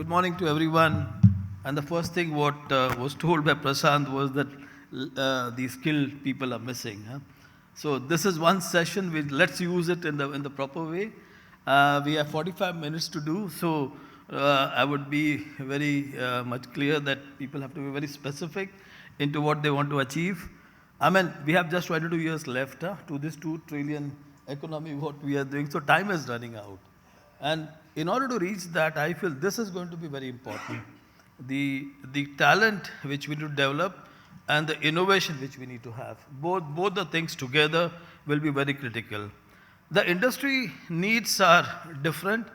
morning to everyone. And the first thing what was told by Prasad was that the skilled people are missing. Huh? So this is one session. Let's use it in the proper way. We have 45 minutes to do. So I would be very much clear that people have to be very specific into what they want to achieve. I mean, we have just 22 years left to this 2 trillion economy what we are doing. So time is running out. And in order to reach that, I feel this is going to be very important. The talent which we need to develop and the innovation which we need to have. Both the things together will be very critical. The industry needs are different,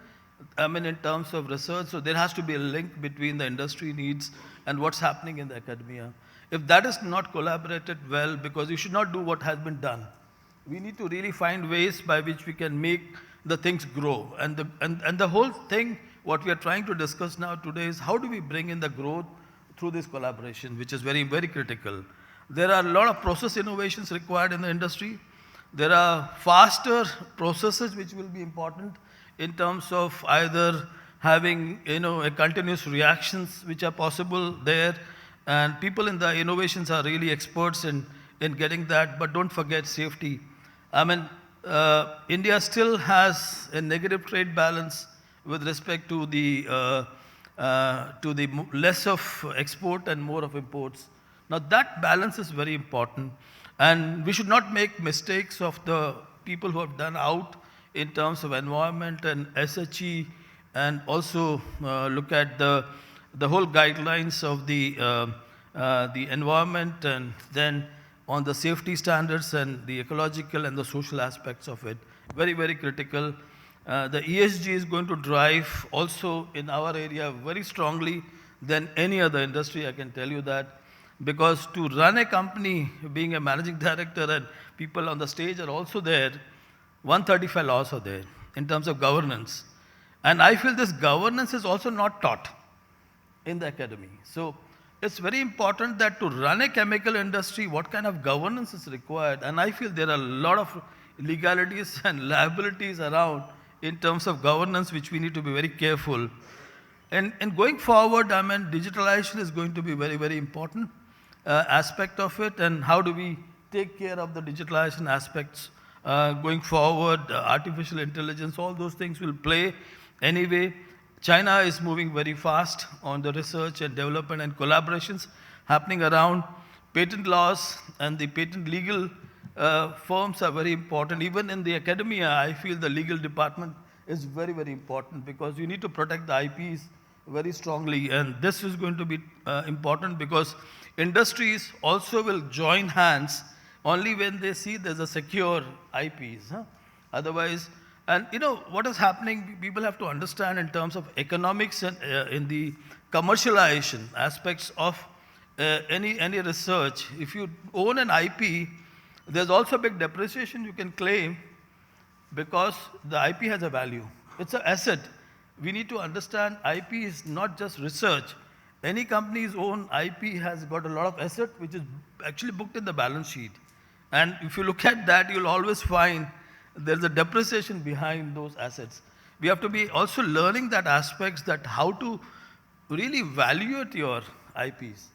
I mean, in terms of research. So there has to be a link between the industry needs and what's happening in the academia. If that is not collaborated well, because you should not do what has been done. We need to really find ways by which we can make the things grow. And the whole thing, what we are trying to discuss now today is how do we bring in the growth through this collaboration, which is very, very critical. There are a lot of process innovations required in the industry. There are faster processes which will be important in terms of either having, a continuous reactions which are possible there. And people in the innovations are really experts in getting that, but don't forget safety. I mean, India still has a negative trade balance with respect to the less of export and more of imports. Now that balance is very important, and we should not make mistakes of the people who have done out in terms of environment and SHE, and also look at the whole guidelines of the environment, and then on the safety standards and the ecological and the social aspects of it. Very, very critical. The ESG is going to drive also in our area very strongly than any other industry, I can tell you that. Because to run a company, being a managing director and people on the stage are also there, 135 laws are there in terms of governance. And I feel this governance is also not taught in the academy. So it's very important that to run a chemical industry, what kind of governance is required. And I feel there are a lot of legalities and liabilities around in terms of governance, which we need to be very careful. And going forward, I mean, digitalization is going to be very, very important aspect of it. And how do we take care of the digitalization aspects going forward? Artificial intelligence, all those things will play anyway. China is moving very fast on the research and development and collaborations happening around. Patent laws and the patent legal firms are very important. Even in the academia, I feel the legal department is very, very important because you need to protect the IPs very strongly. And this is going to be important because industries also will join hands only when they see there's a secure IPs. Otherwise, and what is happening, people have to understand in terms of economics and in the commercialization aspects of any research. If you own an IP, there's also a big depreciation you can claim because the IP has a value. It's an asset. We need to understand IP is not just research. Any company's own IP has got a lot of asset which is actually booked in the balance sheet. And if you look at that, you'll always find there's a depreciation behind those assets. We have to be also learning that aspects that how to really evaluate your IPs.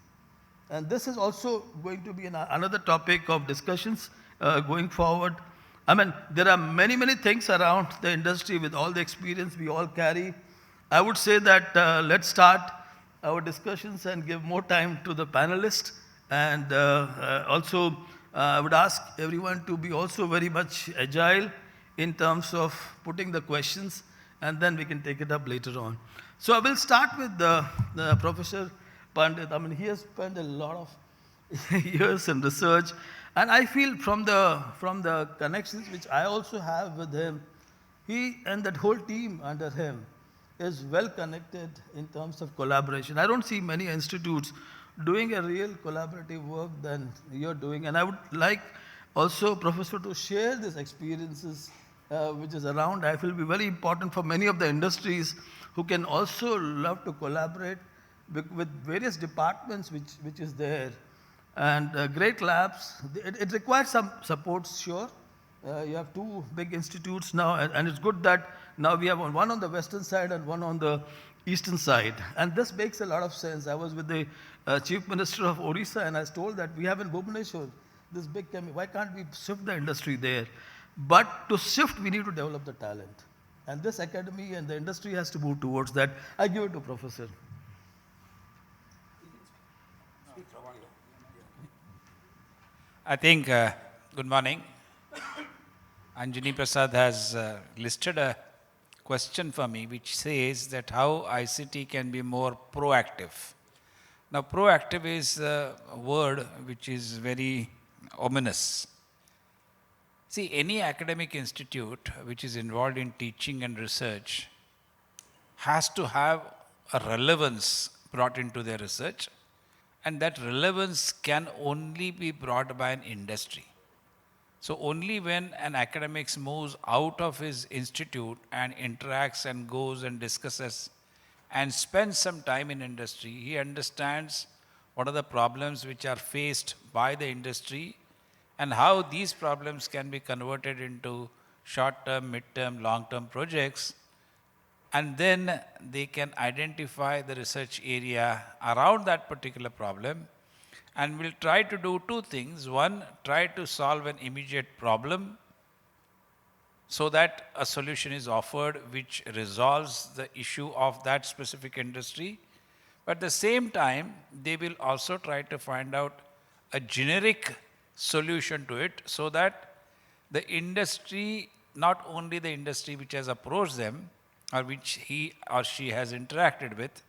And this is also going to be another topic of discussions going forward. I mean, there are many, many things around the industry with all the experience we all carry. I would say that let's start our discussions and give more time to the panelists. And also, I would ask everyone to be also very much agile in terms of putting the questions, and then we can take it up later on. So I will start with the Professor Pandit. I mean, he has spent a lot of years in research, and I feel from the connections which I also have with him, he and that whole team under him is well connected in terms of collaboration. I don't see many institutes doing a real collaborative work than you're doing. And I would like also, Professor, to share these experiences which is around. I feel will be very important for many of the industries who can also love to collaborate with various departments which is there. And great labs, it requires some support, sure. You have 2 big institutes now, and it's good that now we have one on the western side and one on the eastern side. And this makes a lot of sense. I was with the Chief Minister of Odisha and I was told that we have in Bhubaneswar this big why can't we shift the industry there? But to shift, we need to develop the talent. And this academy and the industry has to move towards that. I give it to Professor. I think, good morning. Anjani Prasad has listed a question for me which says that how ICT can be more proactive. Now, proactive is a word which is very ominous. See, any academic institute which is involved in teaching and research has to have a relevance brought into their research, and that relevance can only be brought by an industry. So only when an academics moves out of his institute and interacts and goes and discusses and spends some time in industry, he understands what are the problems which are faced by the industry and how these problems can be converted into short-term, mid-term, long-term projects. And then they can identify the research area around that particular problem, and we'll try to do two things. One, try to solve an immediate problem so that a solution is offered which resolves the issue of that specific industry. But at the same time, they will also try to find out a generic solution to it so that the industry, not only the industry which has approached them or which he or she has interacted with,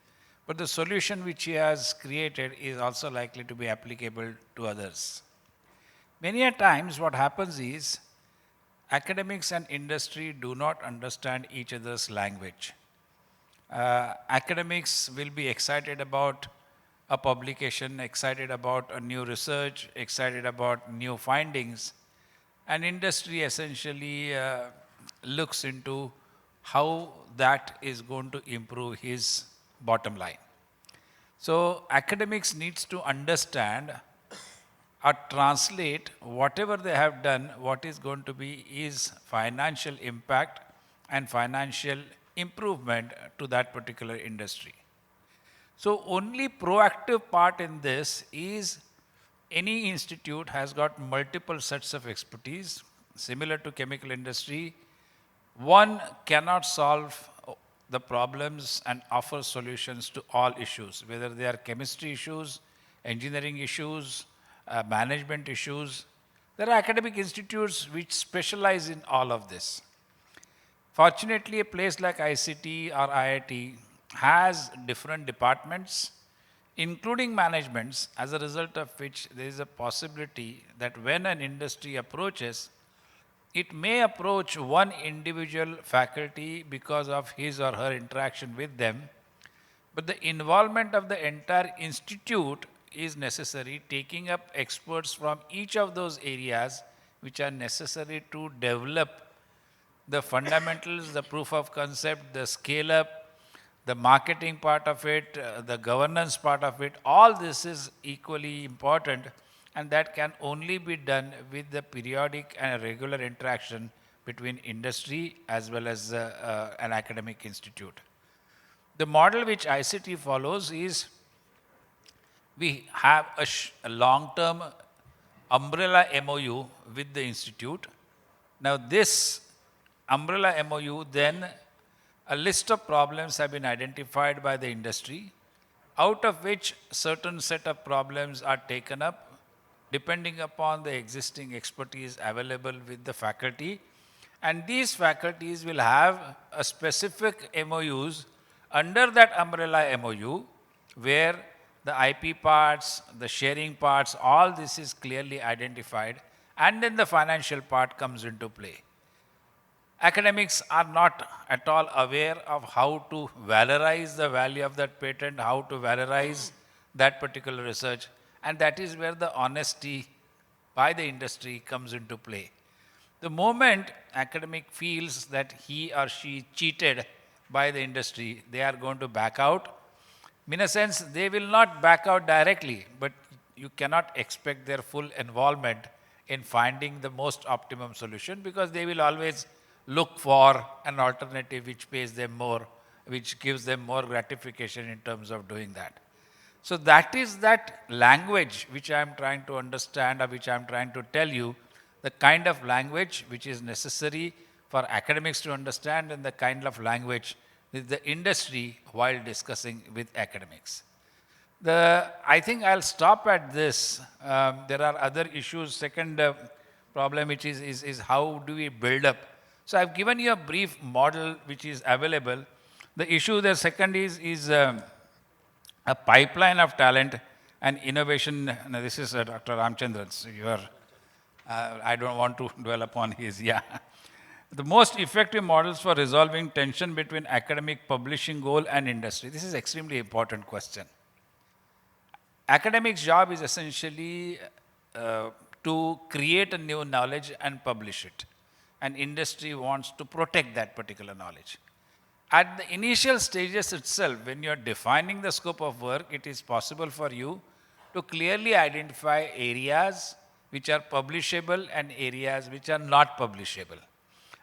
but the solution which he has created is also likely to be applicable to others. Many a times what happens is academics and industry do not understand each other's language. Academics will be excited about a publication, excited about a new research, excited about new findings, and industry essentially looks into how that is going to improve his bottom line. So academics needs to understand or translate whatever they have done, what is going to be is financial impact and financial improvement to that particular industry. So only proactive part in this is any institute has got multiple sets of expertise, similar to chemical industry. One cannot solve the problems and offer solutions to all issues, whether they are chemistry issues, engineering issues, management issues. There are academic institutes which specialize in all of this. Fortunately, a place like ICT or IIT has different departments, including managements, as a result of which there is a possibility that when an industry approaches, it may approach one individual faculty because of his or her interaction with them, but the involvement of the entire institute is necessary, taking up experts from each of those areas which are necessary to develop the fundamentals, the proof of concept, the scale up, the marketing part of it, the governance part of it. All this is equally important, and that can only be done with the periodic and regular interaction between industry as well as an academic institute. The model which ICT follows is we have a long-term umbrella MOU with the institute. Now this umbrella MOU, then a list of problems have been identified by the industry, out of which certain set of problems are taken up depending upon the existing expertise available with the faculty. And these faculties will have a specific MOUs under that umbrella MOU where the IP parts, the sharing parts, all this is clearly identified, and then the financial part comes into play. Academics are not at all aware of how to valorize the value of that patent, how to valorize that particular research, and that is where the honesty by the industry comes into play. The moment academic feels that he or she cheated by the industry, they are going to back out. In a sense, they will not back out directly, but you cannot expect their full involvement in finding the most optimum solution, because they will always look for an alternative which pays them more, which gives them more gratification in terms of doing that. So that is that language which I am trying to understand, or which I am trying to tell you, the kind of language which is necessary for academics to understand, and the kind of language with the industry while discussing with academics. I think I'll stop at this. There are other issues. Second problem which is how do we build up. So I've given you a brief model which is available. The issue, the second is a pipeline of talent and innovation. Now this is Dr. Ramachandran. So I don't want to dwell upon his, yeah. The most effective models for resolving tension between academic publishing goal and industry. This is extremely important question. Academic's job is essentially to create a new knowledge and publish it. And industry wants to protect that particular knowledge. At the initial stages itself, when you are defining the scope of work, it is possible for you to clearly identify areas which are publishable and areas which are not publishable.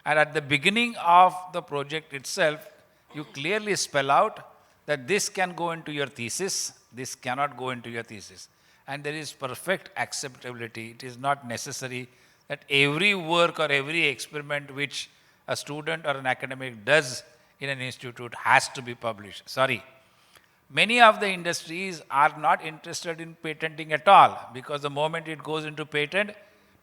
And at the beginning of the project itself, you clearly spell out that this can go into your thesis, this cannot go into your thesis. And there is perfect acceptability. It is not necessary that every work or every experiment which a student or an academic does in an institute has to be published. Sorry. Many of the industries are not interested in patenting at all, because the moment it goes into patent,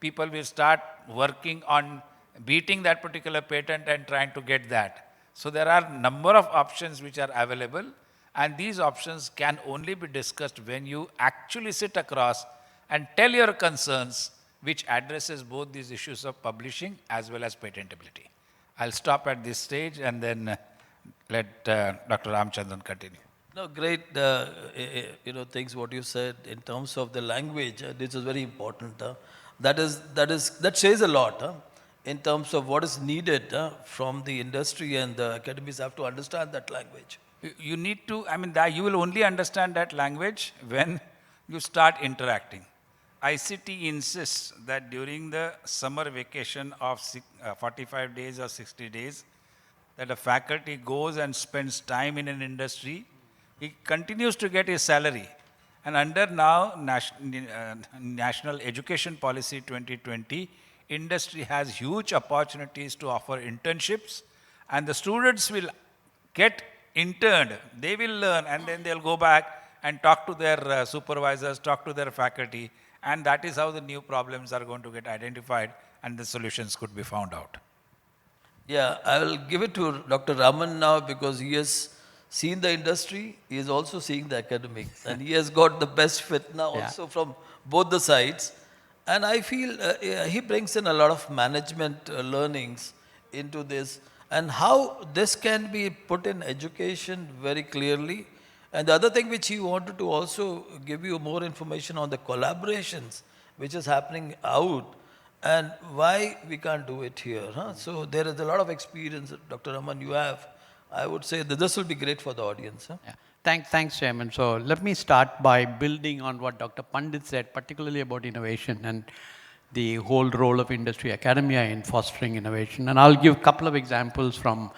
people will start working on beating that particular patent and trying to get that. So there are a number of options which are available, and these options can only be discussed when you actually sit across and tell your concerns, which addresses both these issues of publishing as well as patentability. I'll stop at this stage and then let Dr. Ramachandran continue. No, great, things what you said in terms of the language. This is very important. That says a lot in terms of what is needed from the industry, and the academies have to understand that language. You need to, you will only understand that language when you start interacting. ICT insists that during the summer vacation of 45 days or 60 days, that a faculty goes and spends time in an industry, he continues to get his salary. And under now National Education Policy 2020, industry has huge opportunities to offer internships, and the students will get interned. They will learn, and then they'll go back and talk to their supervisors, talk to their faculty, and that is how the new problems are going to get identified and the solutions could be found out. Yeah, I will give it to Dr. Raman now, because he has seen the industry, he is also seeing the academics, and he has got the best fit now also from both the sides. And I feel he brings in a lot of management learnings into this, and how this can be put in education very clearly. And the other thing which he wanted to also give you more information on the collaborations which is happening out, and why we can't do it here. So there is a lot of experience, Dr. Raman, you have. I would say that this will be great for the audience. Yeah. Thanks, Chairman. So let me start by building on what Dr. Pandit said, particularly about innovation and the whole role of industry academia in fostering innovation. And I'll give a couple of examples from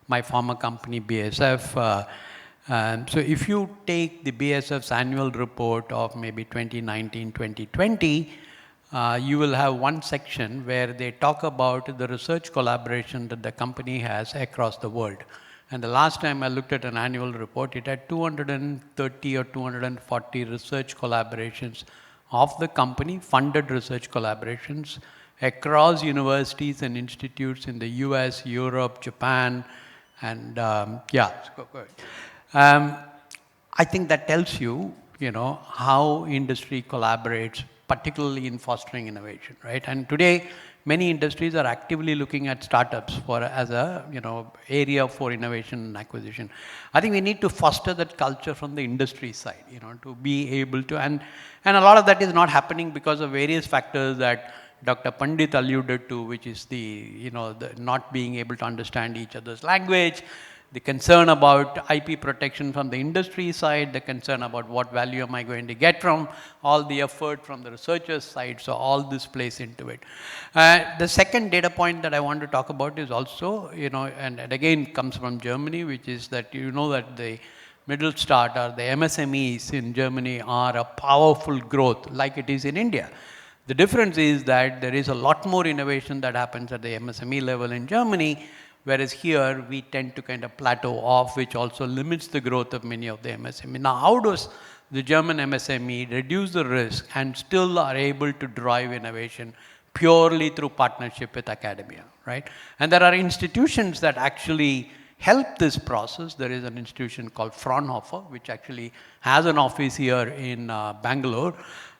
my former company, BASF. So if you take the BASF's annual report of maybe 2019, 2020, you will have one section where they talk about the research collaboration that the company has across the world. And the last time I looked at an annual report, it had 230 or 240 research collaborations of the company, funded research collaborations across universities and institutes in the US, Europe, Japan, and I think that tells you, how industry collaborates, particularly in fostering innovation, right? And today, many industries are actively looking at startups as a area for innovation and acquisition. I think we need to foster that culture from the industry side, to be able to, and a lot of that is not happening because of various factors that Dr. Pandit alluded to, which is the not being able to understand each other's language, the concern about IP protection from the industry side, the concern about what value am I going to get from all the effort from the researchers side. So all this plays into it. The second data point that I want to talk about is also, and again comes from Germany, which is that that the middle start or the MSMEs in Germany are a powerful growth like it is in India. The difference is that there is a lot more innovation that happens at the MSME level in Germany, whereas here we tend to kind of plateau off, which also limits the growth of many of the MSME. Now, how does the German MSME reduce the risk and still are able to drive innovation purely through partnership with academia, right? And there are institutions that actually help this process. There is an institution called Fraunhofer, which actually has an office here in Bangalore.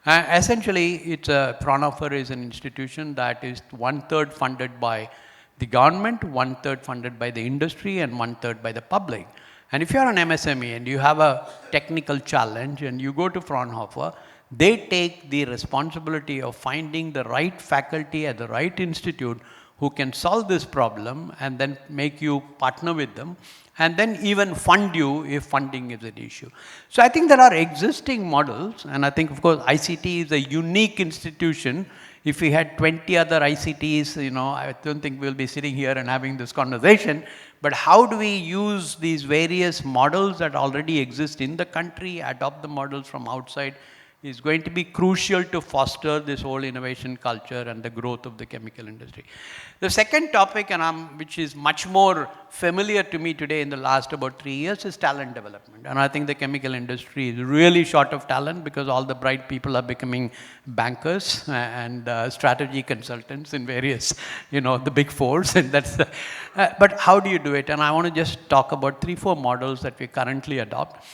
Essentially, Fraunhofer is an institution that is 1/3 funded by the government, 1/3 funded by the industry, and 1/3 by the public. And if you are an MSME and you have a technical challenge and you go to Fraunhofer, they take the responsibility of finding the right faculty at the right institute who can solve this problem and then make you partner with them and then even fund you if funding is an issue. So I think there are existing models, and I think of course ICT is a unique institution. If we had 20 other ICTs, I don't think we'll be sitting here and having this conversation. But how do we use these various models that already exist in the country, adopt the models from outside, is going to be crucial to foster this whole innovation culture and the growth of the chemical industry. The second topic, which is much more familiar to me today in the last about 3 years, is talent development. And I think the chemical industry is really short of talent because all the bright people are becoming bankers and strategy consultants in various, the big fours. And that's but how do you do it? And I want to just talk about 3-4 models that we currently adopt.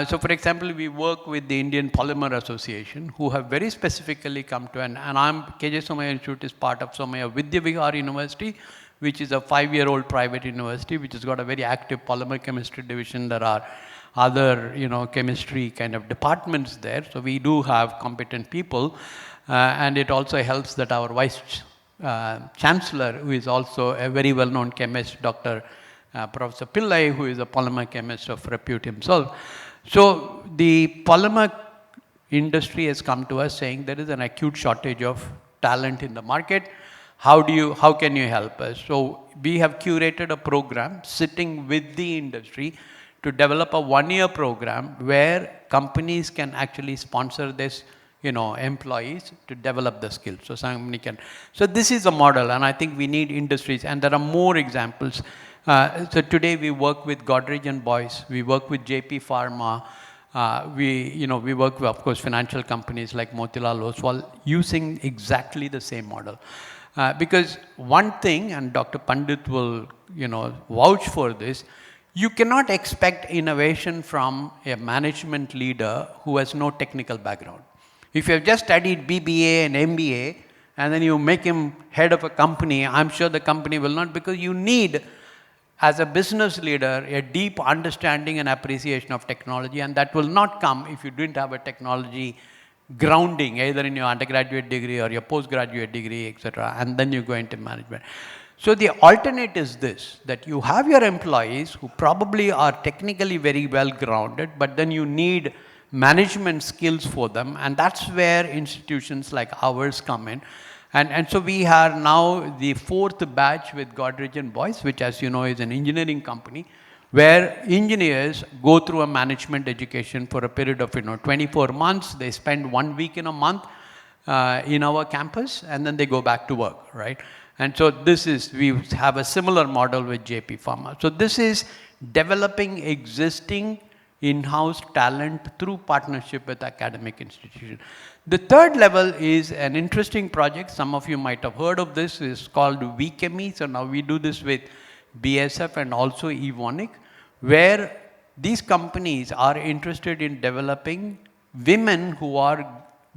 So for example, we work with the Indian Polymer Association, who have very specifically come to, and KJ Somaiya Institute is part of Somaiya Vidyavihar University, which is a 5-year-old private university, which has got a very active polymer chemistry division. There are other, chemistry kind of departments there. So we do have competent people. And it also helps that our Vice Chancellor, who is also a very well-known chemist, Dr. Professor Pillai, who is a polymer chemist of repute himself. So the polymer industry has come to us saying there is an acute shortage of talent in the market. How can you help us? So we have curated a program sitting with the industry to develop a 1-year program where companies can actually sponsor this, employees to develop the skills. So somebody can. So this is a model, and I think we need industries, and there are more examples. So today we work with Godrej and Boyce, we work with JP Pharma, we work with, of course, financial companies like Motilal Oswal using exactly the same model. Because one thing, and Dr. Pandit will, vouch for this, you cannot expect innovation from a management leader who has no technical background. If you have just studied BBA and MBA, and then you make him head of a company, I'm sure the company will not, because you need, as a business leader, a deep understanding and appreciation of technology, and that will not come if you didn't have a technology grounding, either in your undergraduate degree or your postgraduate degree, etc., and then you go into management. So the alternate is this, that you have your employees who probably are technically very well grounded, but then you need management skills for them, and that's where institutions like ours come in. And so we are now the 4th batch with Godrej and Boyce, which, as you know, is an engineering company, where engineers go through a management education for a period of 24 months. They spend 1 week in a month in our campus, and then they go back to work, right? And so we have a similar model with JP Pharma. So this is developing existing in-house talent through partnership with academic institutions. The third level is an interesting project. Some of you might have heard of this. It's called WeChemie. So now we do this with BSF and also Evonik, where these companies are interested in developing women who are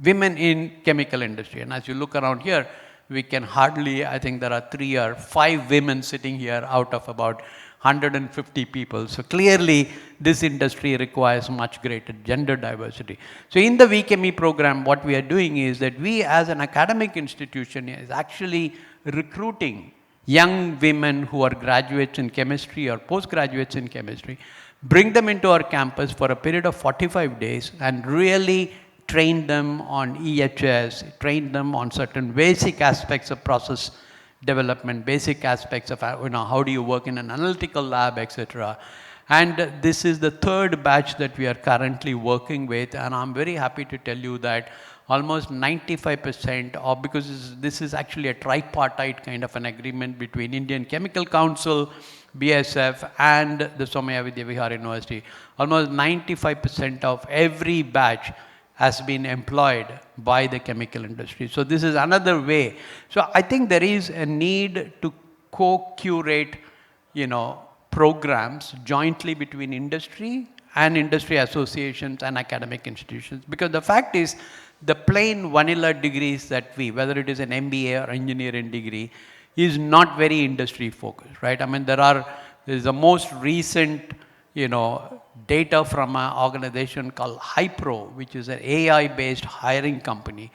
women in chemical industry. And as you look around here, we can hardly, I think there are 3 or 5 women sitting here out of about 150 people. So clearly, this industry requires much greater gender diversity. So in the WeChemie program, what we are doing is that we, as an academic institution, is actually recruiting young women who are graduates in chemistry or postgraduates in chemistry, bring them into our campus for a period of 45 days and really train them on EHS, train them on certain basic aspects of process development, basic aspects of how do you work in an analytical lab, etc. And this is the third batch that we are currently working with, and I'm very happy to tell you that almost 95% of, because this is actually a tripartite kind of an agreement between Indian Chemical Council, BSF and the Somaiya Vidyavihar University. Almost 95% of every batch has been employed by the chemical industry. So this is another way. So I think there is a need to co-curate, programs jointly between industry and industry associations and academic institutions. Because the fact is, the plain vanilla degrees that whether it is an MBA or engineering degree, is not very industry focused, right? I mean, there is the most recent, data from an organization called Hypro, which is an AI-based hiring company.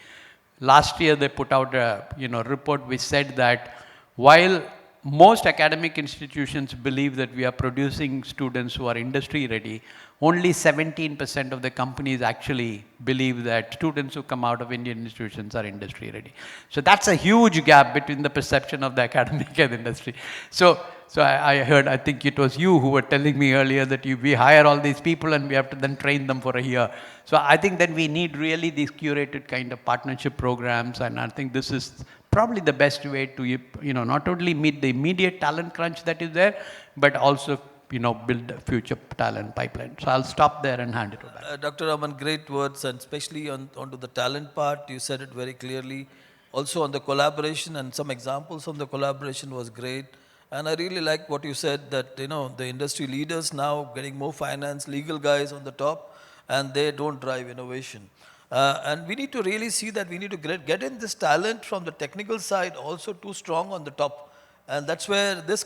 Last year, they put out a, report which said that while most academic institutions believe that we are producing students who are industry ready, only 17% of the companies actually believe that students who come out of Indian institutions are industry ready. So that's a huge gap between the perception of the academic and industry. So I heard, I think it was you who were telling me earlier that we hire all these people and we have to then train them for a year. So I think that we need really these curated kind of partnership programs, and I think this is probably the best way to, not only meet the immediate talent crunch that is there, but also, build a future talent pipeline. So I'll stop there and hand it over. Dr. Raman, great words, and especially onto the talent part, you said it very clearly. Also on the collaboration, and some examples on the collaboration was great. And I really like what you said, that, the industry leaders now getting more finance, legal guys on the top, and they don't drive innovation. And we need to really see that we need to get in this talent from the technical side also too strong on the top. And that's where this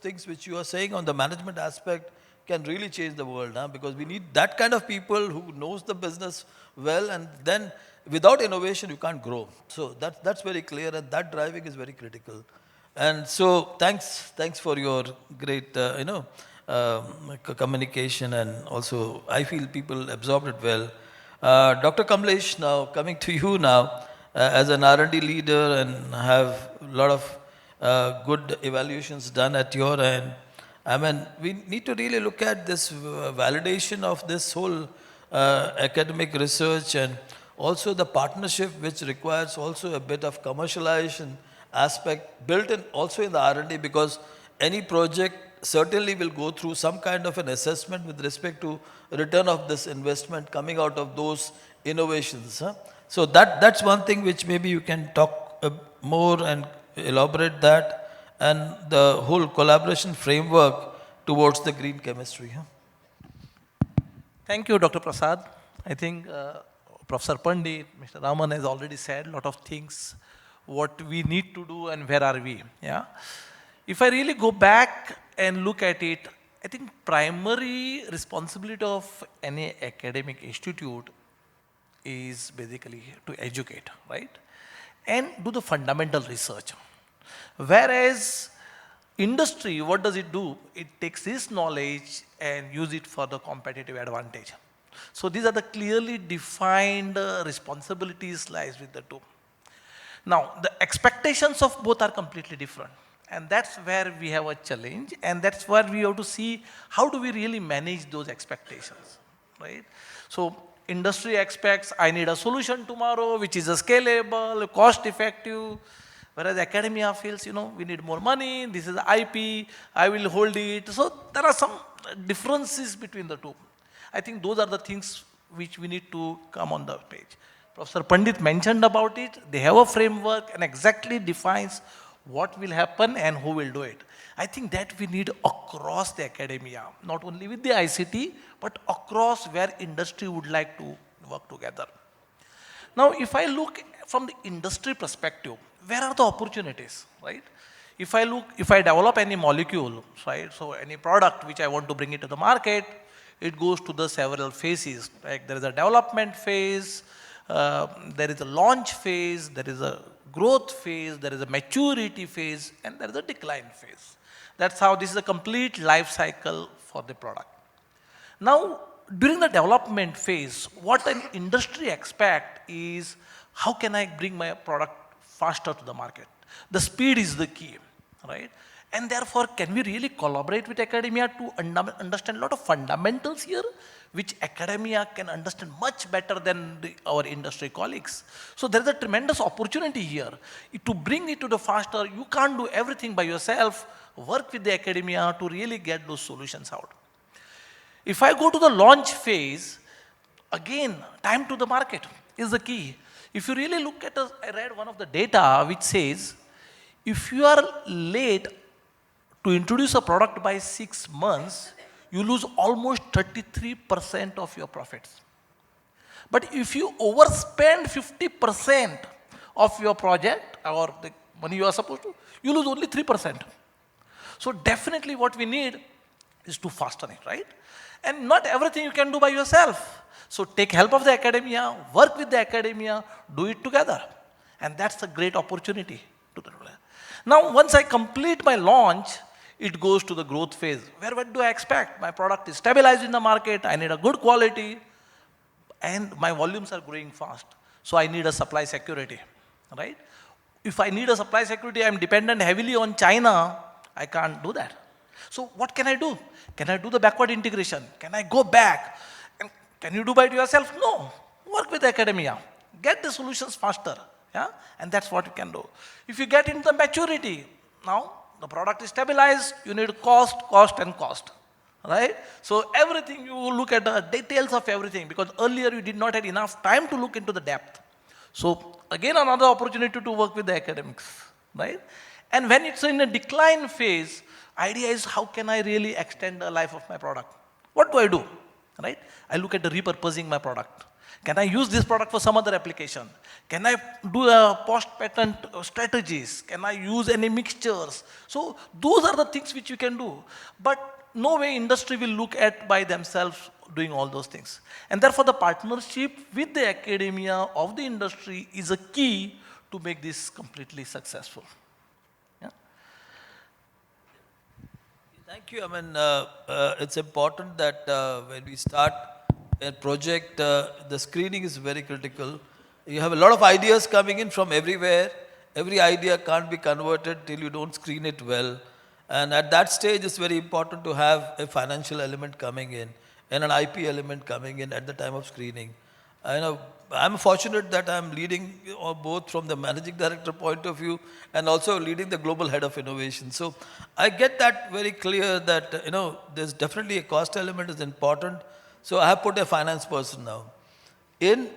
things which you are saying on the management aspect can really change the world, because we need that kind of people who knows the business well, and then without innovation you can't grow. So that's very clear, and that driving is very critical. And so thanks for your great communication, and also I feel people absorbed it well. Dr. Kamlesh, now coming to you now, as an R&D leader and have a lot of good evaluations done at your end. I mean, we need to really look at this validation of this whole academic research, and also the partnership which requires also a bit of commercialization aspect built in also in the R&D, because any project certainly will go through some kind of an assessment with respect to return of this investment coming out of those innovations. So that's one thing which maybe you can talk more and elaborate that, and the whole collaboration framework towards the green chemistry. Thank you, Dr. Prasad. I think Professor Pandit, Mr. Raman has already said a lot of things, what we need to do and where are we. Yeah. If I really go back and look at it, I think primary responsibility of any academic institute is basically to educate, right? And do the fundamental research. Whereas industry, what does it do? It takes this knowledge and use it for the competitive advantage. So these are the clearly defined responsibilities lies with the two. Now, the expectations of both are completely different. And that's where we have a challenge, and that's where we have to see how do we really manage those expectations, right? So industry expects I need a solution tomorrow which is a scalable, cost effective, whereas academia feels, we need more money, this is IP, I will hold it. So there are some differences between the two. I think those are the things which we need to come on the page. Professor Pandit mentioned about it. They have a framework and exactly defines what will happen and who will do it. I think that we need across the academia, not only with the ICT, but across where industry would like to work together. Now, if I look from the industry perspective, where are the opportunities, right? If I develop any molecule, right, so any product which I want to bring it to the market, it goes to the several phases. Like there is a development phase, there is a launch phase, there is a growth phase, there is a maturity phase, and there is a decline phase. That's how this is a complete life cycle for the product. Now, during the development phase, what an industry expect is how can I bring my product faster to the market? The speed is the key, right? And therefore, can we really collaborate with academia to understand a lot of fundamentals here, which academia can understand much better than our industry colleagues. So there is a tremendous opportunity here. To bring it to the faster, you can't do everything by yourself. Work with the academia to really get those solutions out. If I go to the launch phase, again, time to the market is the key. If you really look at, I read one of the data which says, if you are late to introduce a product by 6 months, you lose almost 33% of your profits. But if you overspend 50% of your project or the money you are supposed to, you lose only 3%. So definitely what we need is to fasten it, right? And not everything you can do by yourself. So take help of the academia, work with the academia, do it together. And that's a great opportunity to do that. Now, once I complete my launch, it goes to the growth phase. Where what do I expect? My product is stabilized in the market, I need a good quality, and my volumes are growing fast. So I need a supply security, right? If I need a supply security, I'm dependent heavily on China, I can't do that. So what can I do? Can I do the backward integration? Can I go back? And can you do by yourself? No. Work with academia. Get the solutions faster. Yeah? And that's what you can do. If you get into the maturity, now the product is stabilized, you need cost, and cost. Right? So everything, you look at the details of everything, because earlier you did not have enough time to look into the depth. So again, another opportunity to work with the academics. Right? And when it's in a decline phase, idea is how can I really extend the life of my product? What do I do? Right? I look at the repurposing my product. Can I use this product for some other application? Can I do a post-patent strategies? Can I use any mixtures? So those are the things which you can do. But no way industry will look at by themselves doing all those things. And therefore the partnership with the academia of the industry is a key to make this completely successful. Thank you. I mean, it's important that when we start a project, the screening is very critical. You have a lot of ideas coming in from everywhere. Every idea can't be converted till you don't screen it well. And at that stage, it's very important to have a financial element coming in and an IP element coming in at the time of screening. I know I'm fortunate that I'm leading both from the managing director point of view and also leading the global head of innovation. So I get that very clear that, there's definitely a cost element is important. So I have put a finance person now in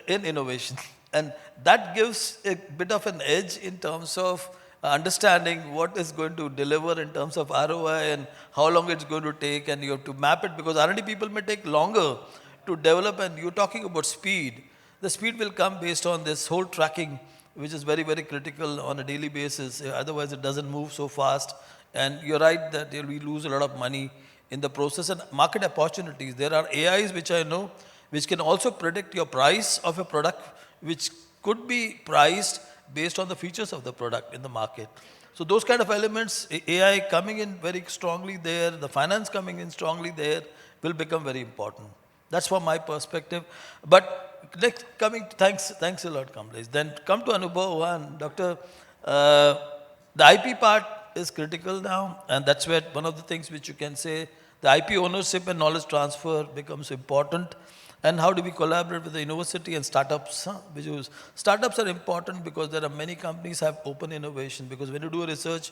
innovation. And that gives a bit of an edge in terms of understanding what is going to deliver in terms of ROI and how long it's going to take, and you have to map it because R&D people may take longer to develop, and you're talking about speed. The speed will come based on this whole tracking, which is very, very critical on a daily basis. Otherwise, it doesn't move so fast. And you're right that we lose a lot of money in the process. And market opportunities, there are AIs which I know, which can also predict your price of a product, which could be priced based on the features of the product in the market. So those kind of elements, AI coming in very strongly there, the finance coming in strongly there, will become very important. That's from my perspective. But next thanks a lot, Kamlesh. Then come to Anubhav and Doctor. The IP part is critical now, and that's where one of the things which you can say, the IP ownership and knowledge transfer becomes important. And how do we collaborate with the university and startups? Startups are important because there are many companies have open innovation, because when you do a research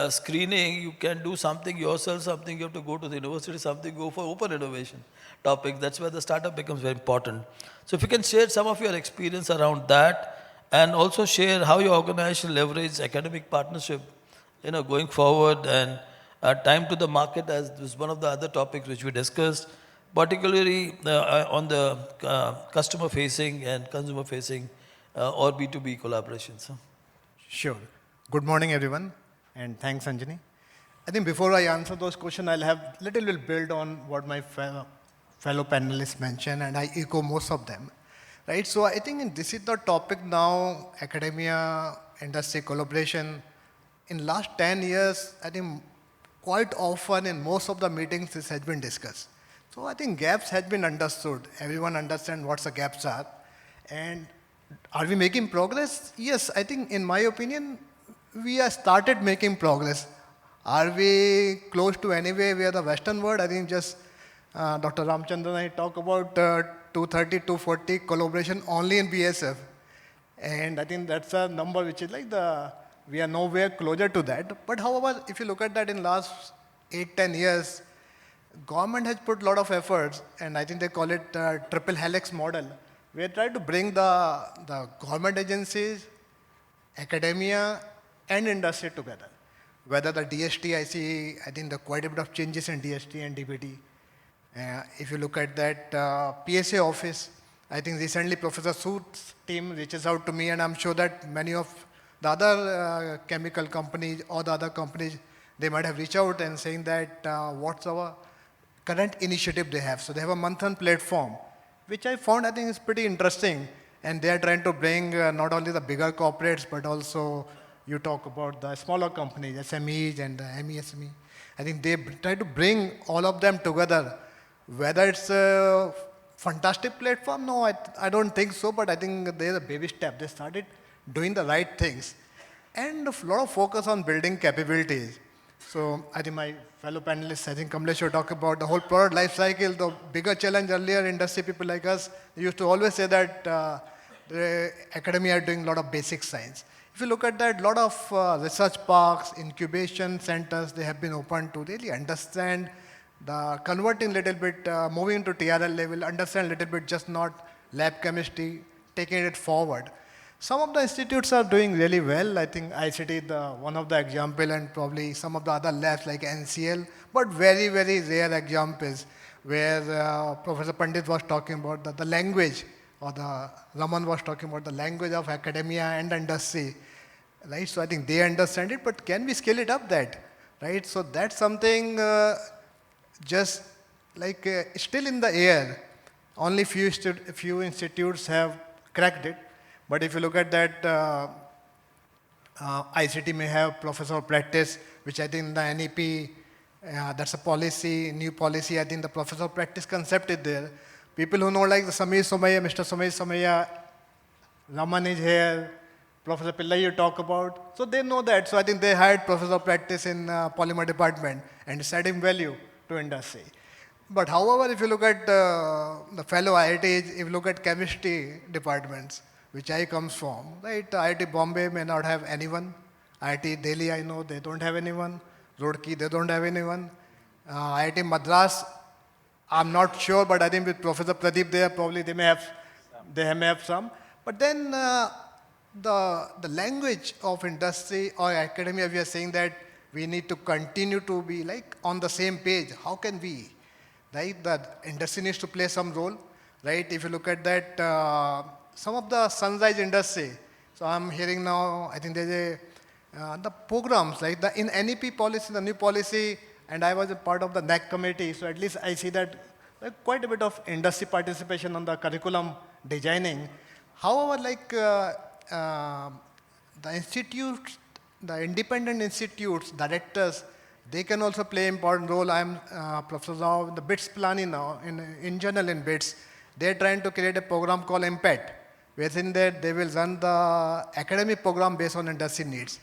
screening, you can do something yourself, something you have to go to the university, something go for open innovation topics. That's where the startup becomes very important. So if you can share some of your experience around that, and also share how your organization leverage academic partnership, going forward, and time to the market as was one of the other topics which we discussed, particularly on the customer facing and consumer facing or B2B collaborations. Sure. Good morning, everyone, and thanks, Anjani. I think before I answer those questions, I'll have little build on what my fellow panelists mentioned, and I echo most of them. right? So I think this is the topic now, academia, industry collaboration. In last 10 years, I think quite often in most of the meetings this has been discussed. So I think gaps has been understood. Everyone understands what the gaps are. And are we making progress? Yes, I think in my opinion, we have started making progress. Are we close to anywhere where the Western world? I think just Dr. Ramachandran and I talk about 230, 240 collaboration only in BSF. And I think that's a number which is like we are nowhere closer to that. But however, if you look at that in last 8-10 years, government has put a lot of efforts, and I think they call it triple helix model. We are trying to bring the government agencies, academia, and industry together. Whether the DST, I think there are quite a bit of changes in DST and DBT. If you look at that PSA office, I think recently Professor Sood's team reaches out to me, and I'm sure that many of the other chemical companies or the other companies, they might have reached out and saying that what's our current initiative they have. So they have a Manthan platform, which I found, I think is pretty interesting. And they are trying to bring not only the bigger corporates, but also you talk about the smaller companies, SMEs and the MESME. I think they try to bring all of them together. Whether it's a fantastic platform, no, I don't think so, but I think there's a baby step. They started doing the right things. And a lot of focus on building capabilities. So I think my fellow panelists, I think Kamlesh should talk about the whole product life cycle. The bigger challenge earlier, industry people like us, they used to always say that the academia are doing a lot of basic science. If you look at that, a lot of research parks, incubation centers, they have been opened to really understand the converting little bit, moving to TRL level, understand a little bit, just not lab chemistry, taking it forward. Some of the institutes are doing really well. I think ICT is one of the example, and probably some of the other labs like NCL, but very, very rare examples where Professor Pandit was talking about the language, or the Raman was talking about the language of academia and industry, right? So I think they understand it, but can we scale it up that, right? So that's something just like still in the air. Only few institutes have cracked it. But if you look at that, ICT may have professor of practice, which I think the NEP, that's a policy, new policy. I think the professor of practice concept is there. People who know like the Somaiya, Mr. Somaiya, Raman is here, Professor Pillai you talk about. So they know that. So I think they hired professor of practice in polymer department and is adding value to industry. But however, if you look at the fellow IITs, if you look at chemistry departments, which I comes from, right? IIT Bombay may not have anyone. IIT Delhi, I know they don't have anyone. Roorkee, they don't have anyone. IIT Madras, I'm not sure, but I think with Professor Pradeep there, probably they may have some. But then the language of industry or academia, we are saying that we need to continue to be like on the same page. How can we, right? The industry needs to play some role, right? If you look at that, some of the sunrise industry. So I'm hearing now, I think there's the programs, like in NEP policy, the new policy, and I was a part of the NAC committee, so at least I see that quite a bit of industry participation on the curriculum designing. However, like the institutes, the independent institutes, directors, they can also play an important role. I'm Professor Rao in the BITS planning now, in general in BITS. They're trying to create a program called IMPACT. Within that, they will run the academic program based on industry needs.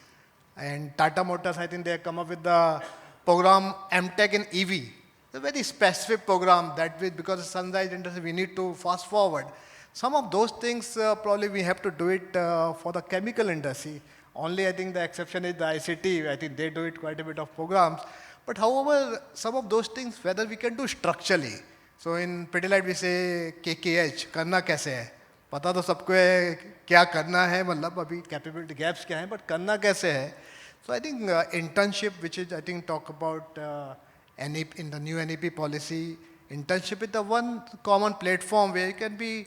And Tata Motors, I think they have come up with the program MTech in EV. It's a very specific program that because of sunrise industry, we need to fast forward. Some of those things, probably we have to do it for the chemical industry. Only I think the exception is the ICT. I think they do it quite a bit of programs. But however, some of those things, whether we can do structurally. So in Pidilite, we say KKH, करना कैसे है? पता तो सबको है क्या करना है, मतलब अभी capability gaps क्या हैं, but करना कैसे है? So I think internship, which is I think talk about NEP, in the new NEP policy, internship is the one common platform where you can be,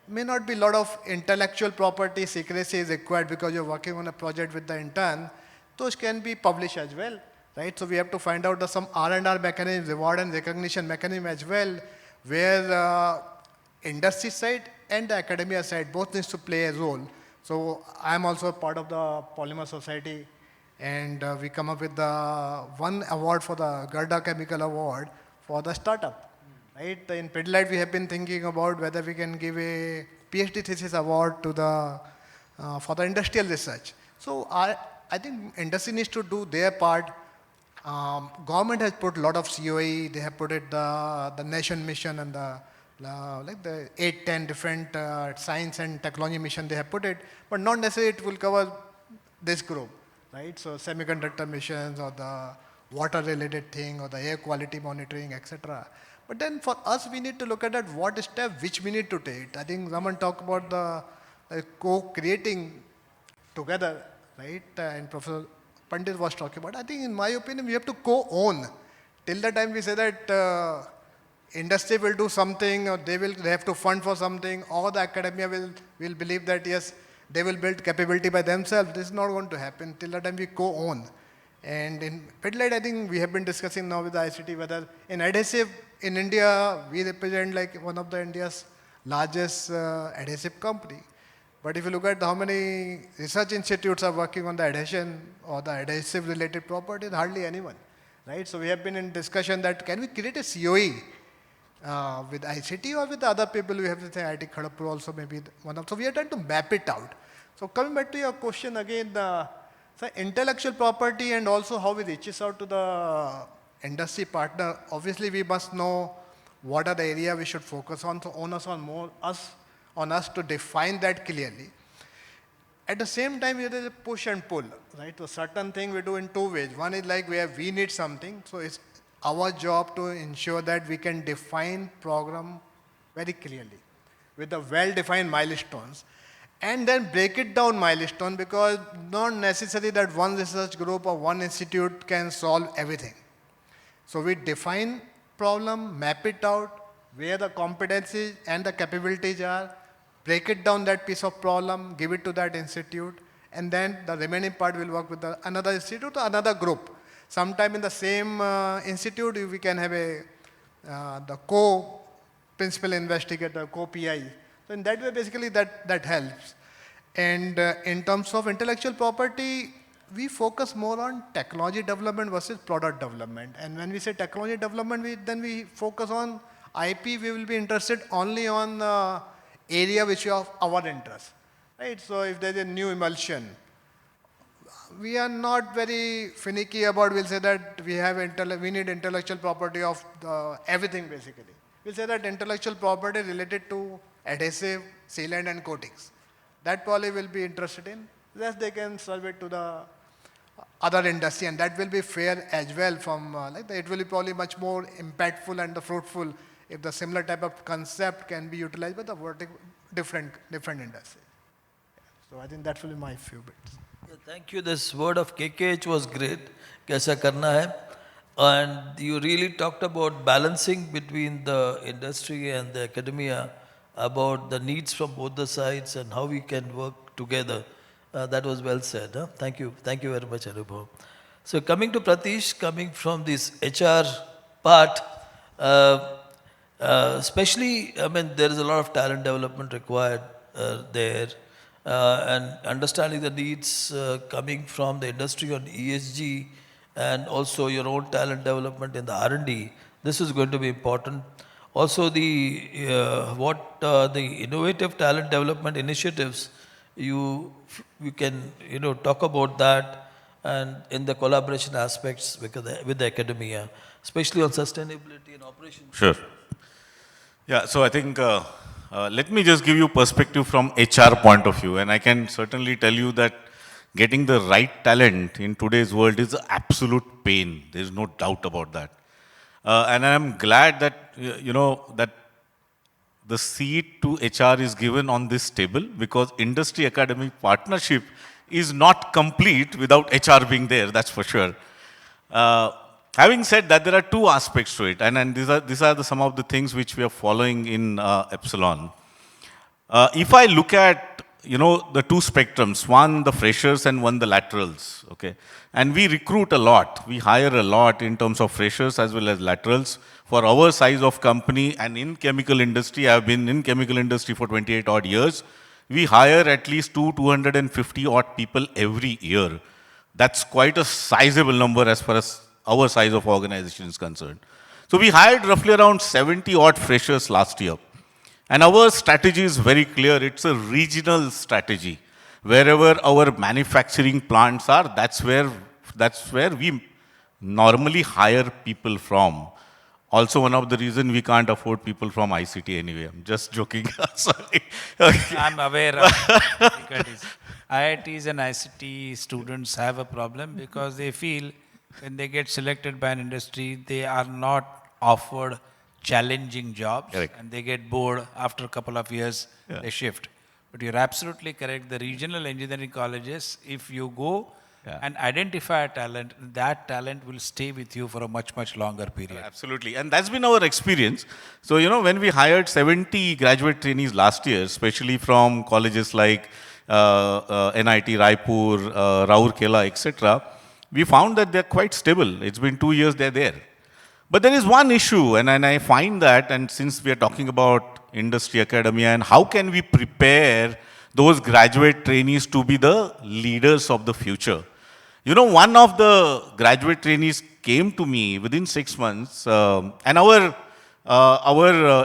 may not be a lot of intellectual property secrecy is required because you're working on a project with the intern. Those can be published as well, right? So we have to find out some R&R mechanism, reward and recognition mechanism as well, where industry side and the academia side, both needs to play a role. So I am also a part of the Polymer Society, and we come up with the one award for the Garda Chemical Award for the startup. Right? In Pidilite, we have been thinking about whether we can give a PhD thesis award to the for the industrial research. So I think industry needs to do their part. Government has put a lot of COE. They have put it the nation mission and the like the 8-10 different science and technology mission they have put it, but not necessarily it will cover this group, right? So semiconductor missions or the water related thing or the air quality monitoring, etc. But then for us, we need to look at what step which we need to take. I think Raman talked about the co-creating together, right? And Professor Pandit was talking about. I think in my opinion, we have to co-own. Till the time we say that industry will do something or they have to fund for something, or the academia will believe that yes, they will build capability by themselves. This is not going to happen till the time we co-own. And in Pidilite, I think we have been discussing now with the ICT whether in adhesive in India, we represent like one of the India's largest adhesive company. But if you look at how many research institutes are working on the adhesion or the adhesive related properties, hardly anyone, right? So we have been in discussion that can we create a COE with ICT or with the other people. We have to say IIT Kharagpur also maybe one of. So we are trying to map it out. So coming back to your question again, so intellectual property and also how it reaches out to the industry partner. Obviously, we must know what are the area we should focus on. So on us to define that clearly. At the same time, there is a push and pull, right? So certain thing we do in two ways. One is like where we need something. So it's our job to ensure that we can define program very clearly with the well-defined milestones and then break it down milestone, because not necessary that one research group or one institute can solve everything. So we define problem, map it out, where the competencies and the capabilities are, break it down that piece of problem, give it to that institute, and then the remaining part will work with another institute or another group. Sometime in the same institute, we can have the co-principal investigator, co-PI. So in that way, basically that helps. And in terms of intellectual property, we focus more on technology development versus product development. And when we say technology development, then we focus on IP. We will be interested only on area which is of our interest, right? So if there is a new emulsion, we are not very finicky about, we'll say that we need intellectual property of everything basically. We'll say that intellectual property related to adhesive, sealant and coatings. That probably will be interested in. Thus they can serve it to the other industry, and that will be fair as well from, it will be probably much more impactful and fruitful if the similar type of concept can be utilized by the different industries. So I think that will be my few bits. Yeah, thank you. This word of KKH was great. Kaisa karna hai? And you really talked about balancing between the industry and the academia, about the needs from both the sides and how we can work together. That was well said. Huh? Thank you. Thank you very much, Anubhav. So coming to Pratish, coming from this HR part, especially, I mean, there is a lot of talent development required there, and understanding the needs coming from the industry on ESG and also your own talent development in the R&D. This is going to be important. Also, the innovative talent development initiatives, you can talk about that, and in the collaboration aspects with the academia, especially on sustainability and operations. Sure. Yeah, so I think, let me just give you perspective from HR point of view, and I can certainly tell you that getting the right talent in today's world is an absolute pain. There is no doubt about that. And I'm glad that, that the seat to HR is given on this table, because industry-academic partnership is not complete without HR being there, that's for sure. Having said that, there are two aspects to it, and these are some of the things which we are following in Epsilon. If I look at the two spectrums, one the freshers and one the laterals, okay? And we recruit a lot. We hire a lot in terms of freshers as well as laterals. For our size of company and in chemical industry, I have been in chemical industry for 28 odd years. We hire at least 250 odd people every year. That's quite a sizable number as far as our size of organization is concerned. So we hired roughly around 70 odd freshers last year. And our strategy is very clear. It's a regional strategy. Wherever our manufacturing plants are, that's where we normally hire people from. Also, one of the reasons we can't afford people from ICT anyway. I'm just joking. Sorry. Okay. I'm aware of difficulties. IITs and ICT students have a problem because they feel when they get selected by an industry, they are not offered challenging jobs. Correct. And they get bored after a couple of years, they shift. But you're absolutely correct. The regional engineering colleges, if you go and identify a talent, that talent will stay with you for a much, much longer period. Absolutely. And that's been our experience. So, when we hired 70 graduate trainees last year, especially from colleges like NIT, Raipur, Rourkela, etc., we found that they're quite stable. It's been 2 years they're there. But there is one issue, and I find that, and since we are talking about industry, academia, and how can we prepare those graduate trainees to be the leaders of the future? One of the graduate trainees came to me within 6 months, and our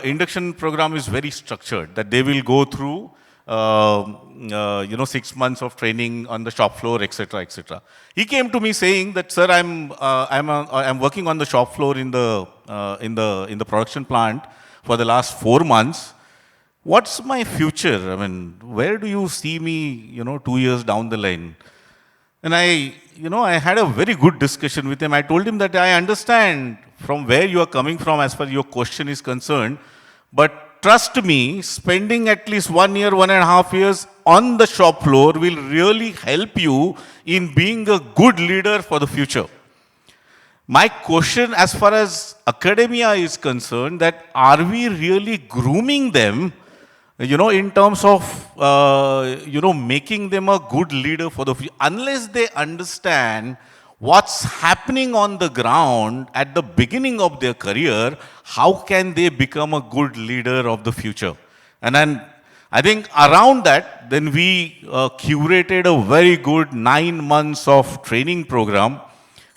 induction program is very structured, that they will go through 6 months of training on the shop floor, etc., etc. He came to me saying that, sir, I'm working on the shop floor in the production plant for the last 4 months. What's my future? I mean, where do you see me, 2 years down the line? And I had a very good discussion with him. I told him that I understand from where you are coming from as far as your question is concerned, but trust me, spending at least 1 year, 1.5 years on the shop floor will really help you in being a good leader for the future. My question as far as academia is concerned, that are we really grooming them, in terms of, making them a good leader for the future? Unless they understand what's happening on the ground at the beginning of their career, how can they become a good leader of the future? And then I think around that, then we curated a very good 9 months of training program,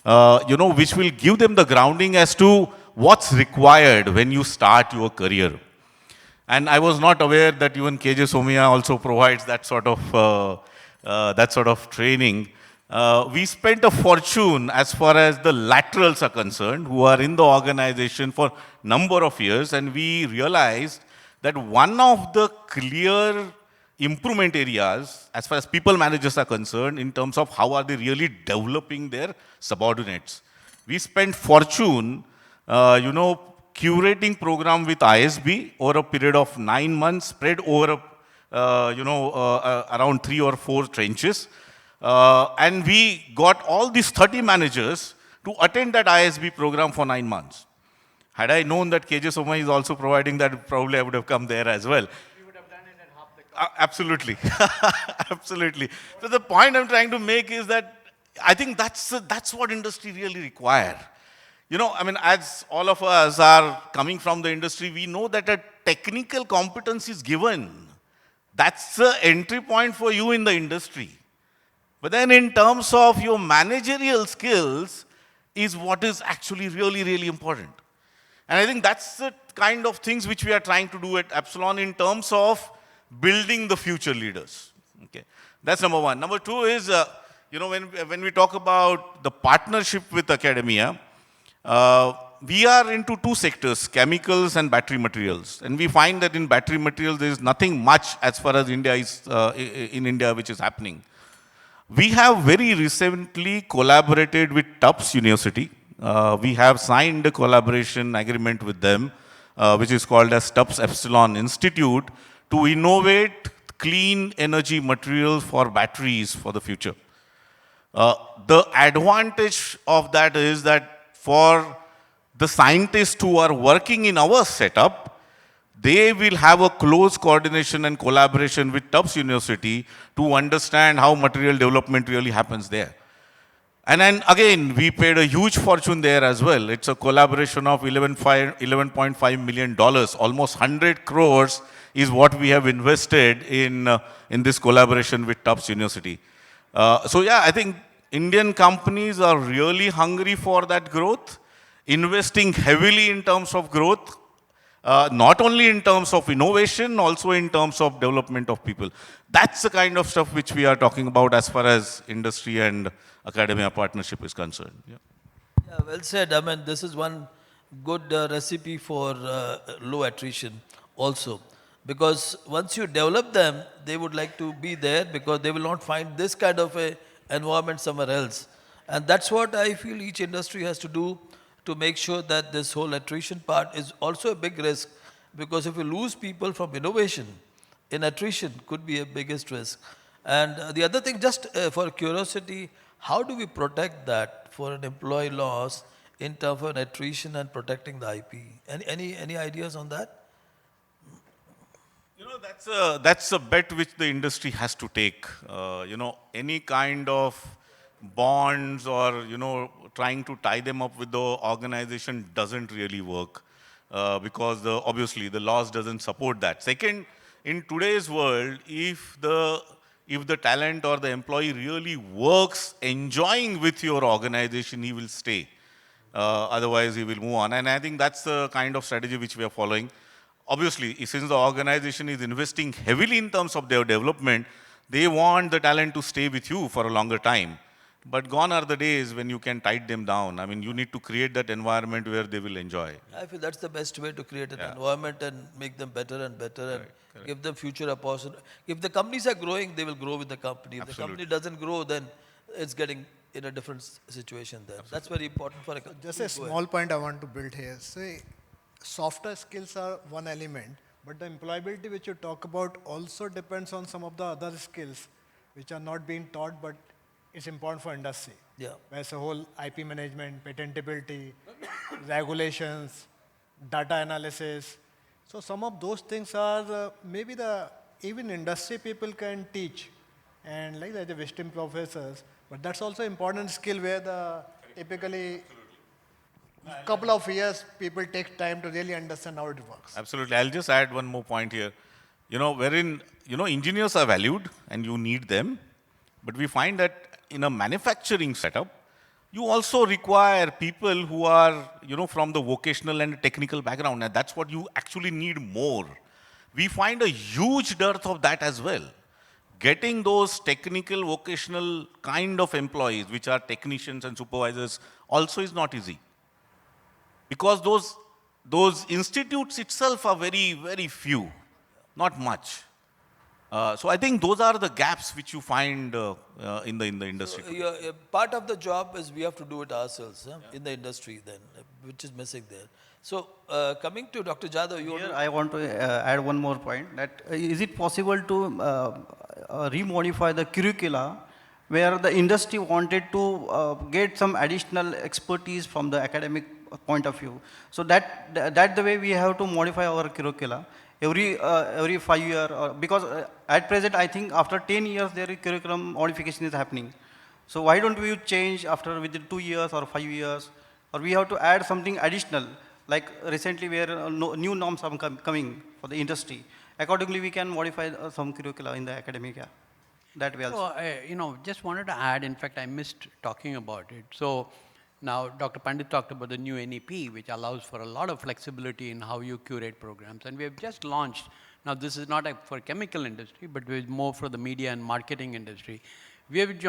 which will give them the grounding as to what's required when you start your career. And I was not aware that even KJ Somaiya also provides that sort of training. We spent a fortune as far as the laterals are concerned, who are in the organization for number of years, and we realized that one of the clear improvement areas as far as people managers are concerned in terms of how are they really developing their subordinates. We spent fortune, curating program with ISB over a period of 9 months, spread over, around 3 or 4 trenches. And we got all these 30 managers to attend that ISB program for 9 months. Had I known that KJ Somaiya is also providing that, probably I would have come there as well. We would have done it at half the cost. Absolutely. Absolutely. So the point I'm trying to make is that I think that's what industry really require. As all of us are coming from the industry, we know that a technical competence is given. That's the entry point for you in the industry. But then in terms of your managerial skills is what is actually really, really important. And I think that's the kind of things which we are trying to do at Epsilon in terms of building the future leaders. Okay, that's number one. Number two is, when we talk about the partnership with academia, we are into 2 sectors, chemicals and battery materials. And we find that in battery materials, there is nothing much as far as India is, in India, which is happening. We have very recently collaborated with Tufts University. We have signed a collaboration agreement with them, which is called as Tufts Epsilon Institute, to innovate clean energy materials for batteries for the future. The advantage of that is that for the scientists who are working in our setup, they will have a close coordination and collaboration with Tufts University to understand how material development really happens there. And then again, we paid a huge fortune there as well. It's a collaboration of $11.5 million. Almost 100 crores is what we have invested in this collaboration with Tufts University. So yeah, I think Indian companies are really hungry for that growth, investing heavily in terms of growth, not only in terms of innovation, also in terms of development of people. That's the kind of stuff which we are talking about as far as industry and academia partnership is concerned. Yeah. Yeah, well said. I mean, this is one good recipe for low attrition also. Because once you develop them, they would like to be there because they will not find this kind of a environment somewhere else. And that's what I feel each industry has to do to make sure that this whole attrition part is also a big risk. Because if you lose people from innovation, in attrition could be a biggest risk. And the other thing, just for curiosity, how do we protect that for an employee loss in terms of attrition and protecting the IP? Any ideas on that? You know, that's a bet which the industry has to take. You know, any kind of bonds or, you know, trying to tie them up with the organization doesn't really work because obviously the laws doesn't support that. Second, in today's world, if the talent or the employee really works enjoying with your organization, he will stay. Otherwise, he will move on. And I think that's the kind of strategy which we are following. Obviously, since the organization is investing heavily in terms of their development, they want the talent to stay with you for a longer time. But gone are the days when you can tie them down. I mean, you need to create that environment where they will enjoy. I feel that's the best way to create an environment and make them better and better and give them future opportunity. If the companies are growing, they will grow with the company. If the company doesn't grow, then it's getting in a different situation there. That's very important for a company. Just a small point I want to build here. See, softer skills are one element, but the employability which you talk about also depends on some of the other skills which are not being taught, but it's important for industry. Yeah. Whereas the whole IP management, patentability, regulations, data analysis. So some of those things are maybe even industry people can teach, and like the wisdom professors. But that's also important skill where typically couple of years people take time to really understand how it works. Absolutely. I'll just add one more point here. You know, wherein, you know, engineers are valued and you need them, but we find that in a manufacturing setup, you also require people who are, you know, from the vocational and technical background, and that's what you actually need more. We find a huge dearth of that as well. Getting those technical, vocational kind of employees, which are technicians and supervisors, also is not easy. Because those institutes itself are very, very few, not much. So I think those are the gaps which you find in the industry. So part of the job is we have to do it ourselves in the industry then, which is missing there. So coming to Dr. Jadhav, Here I want to add one more point, that is it possible to remodify the curricula where the industry wanted to get some additional expertise from the academic point of view. So that the way we have to modify our curricula every 5 years, because at present I think after 10 years their curriculum modification is happening. So why don't we change after within 2 years or 5 years, or we have to add something additional, like recently where new norms are coming for the industry. Accordingly we can modify some curricula in the academia. That way also. So, just wanted to add, in fact, I missed talking about it. So now Dr. Pandit talked about the new NEP, which allows for a lot of flexibility in how you curate programs. And we have just launched, now this is not for chemical industry, but it's more for the media and marketing industry. We've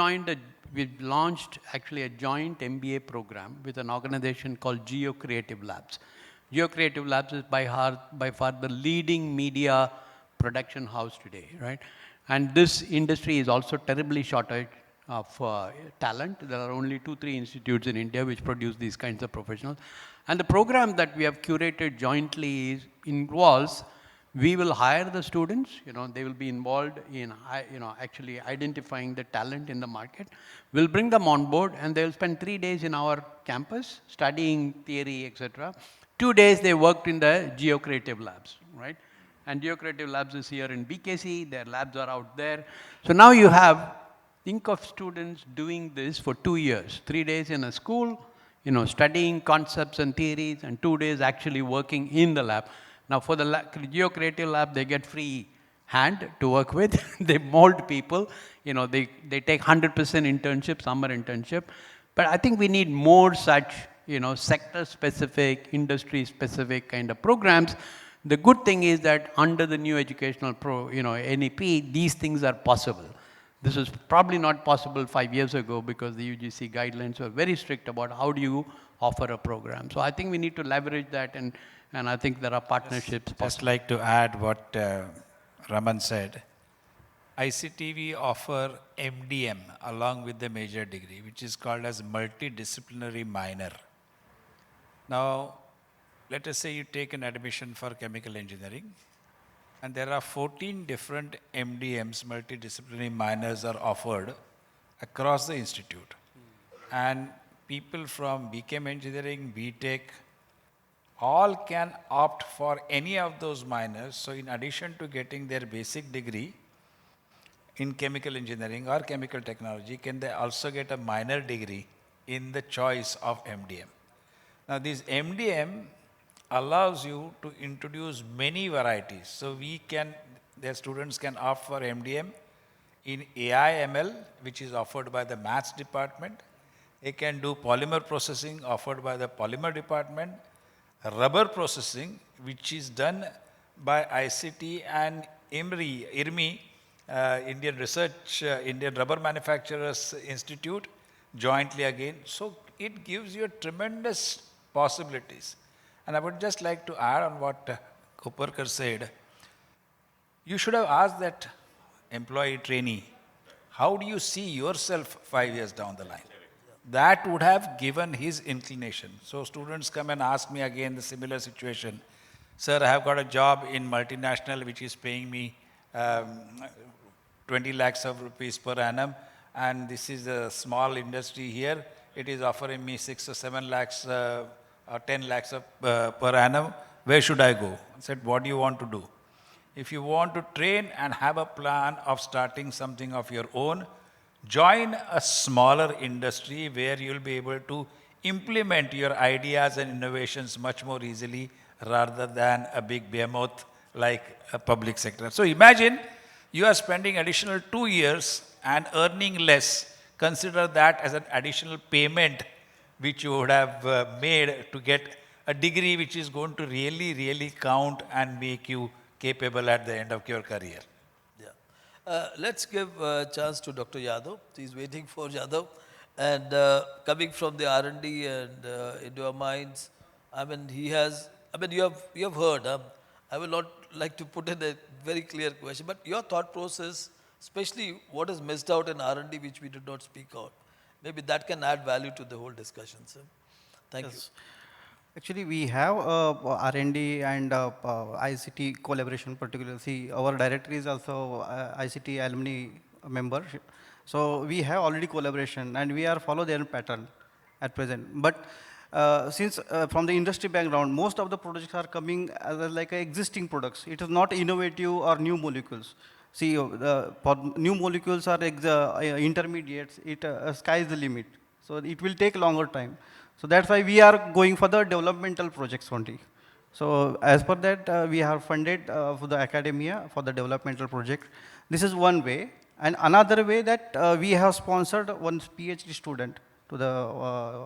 launched actually a joint MBA program with an organization called Geo Creative Labs. Geo Creative Labs is by far the leading media production house today, right? And this industry is also terribly shortage of talent. There are only 2-3 institutes in India which produce these kinds of professionals. And the program that we have curated jointly involves, we will hire the students, they will be involved in, actually identifying the talent in the market. We'll bring them on board and they'll spend 3 days in our campus studying theory, etc., 2 days they worked in the Geocreative Labs, right? And Geocreative Labs is here in BKC, their labs are out there. So now you have, think of students doing this for 2 years, 3 days in a school, studying concepts and theories, and 2 days actually working in the lab. Now for the Geocreative Lab, they get free hand to work with. They mold people, they take 100% internship, summer internship. But I think we need more such, sector-specific, industry-specific kind of programs. The good thing is that under the new educational NEP, these things are possible. This was probably not possible 5 years ago because the UGC guidelines were very strict about how do you offer a program. So I think we need to leverage that, and I think there are partnerships. Just like to add what Raman said. ICT we offer MDM along with the major degree, which is called as multidisciplinary minor. Now, let us say you take an admission for chemical engineering, and there are 14 different MDMs, multidisciplinary minors, are offered across the institute. And people from BChem engineering, BTech, all can opt for any of those minors. So in addition to getting their basic degree in chemical engineering or chemical technology, can they also get a minor degree in the choice of MDM. Now this MDM allows you to introduce many varieties. So their students can opt for MDM in AI ML, which is offered by the maths department. They can do polymer processing offered by the polymer department, rubber processing, which is done by ICT and IRMI, Indian Research, Indian Rubber Manufacturers Institute, jointly again. So it gives you tremendous possibilities. And I would just like to add on what Koparkar said. You should have asked that employee trainee, how do you see yourself 5 years down the line? That would have given his inclination. So students come and ask me again the similar situation. Sir, I have got a job in multinational which is paying me 20 lakhs of rupees per annum, and this is a small industry here. It is offering me 6 or 7 lakhs or 10 lakhs per annum. Where should I go? I said, what do you want to do? If you want to train and have a plan of starting something of your own, join a smaller industry where you'll be able to implement your ideas and innovations much more easily rather than a big behemoth like a public sector. So imagine you are spending additional 2 years and earning less. Consider that as an additional payment which you would have made to get a degree which is going to really, really count and make you capable at the end of your career. Let's give a chance to Dr. Jadhav. He's waiting for Jadhav. And coming from the R&D and into our minds, you have heard. I will not like to put in a very clear question, but your thought process, especially what is missed out in R&D which we did not speak out, maybe that can add value to the whole discussion, sir. Thank you. Actually, we have R&D and ICT collaboration particularly. See, our director is also ICT alumni member. So we have already collaboration and we are follow their pattern at present. But since from the industry background, most of the projects are coming as like existing products. It is not innovative or new molecules. See, for new molecules are intermediates, sky is the limit. So it will take longer time. So that's why we are going for the developmental projects only. So as per that, we have funded for the academia for the developmental project. This is one way. And another way that we have sponsored one PhD student to the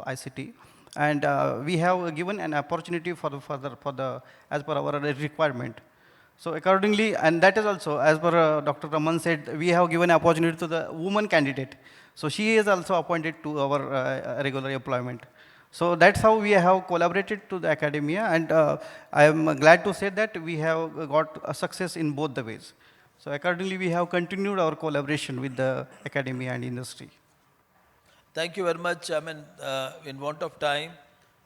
ICT. And we have given an opportunity for the as per our requirement. So accordingly, and that is also, as per Dr. Raman said, we have given opportunity to the woman candidate. So she is also appointed to our regular employment. So that's how we have collaborated to the academia, and I am glad to say that we have got a success in both the ways. So accordingly, we have continued our collaboration with the academia and industry. Thank you very much. In want of time,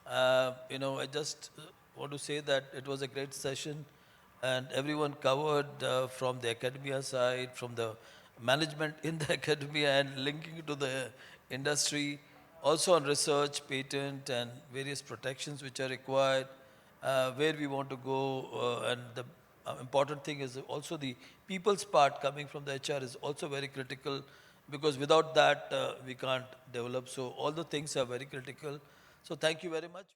I just want to say that it was a great session, and everyone covered from the academia side, from the management in the academia and linking to the industry, also on research, patent, and various protections which are required, where we want to go, and the important thing is also the people's part coming from the HR is also very critical, because without that we can't develop. So all the things are very critical. So thank you very much.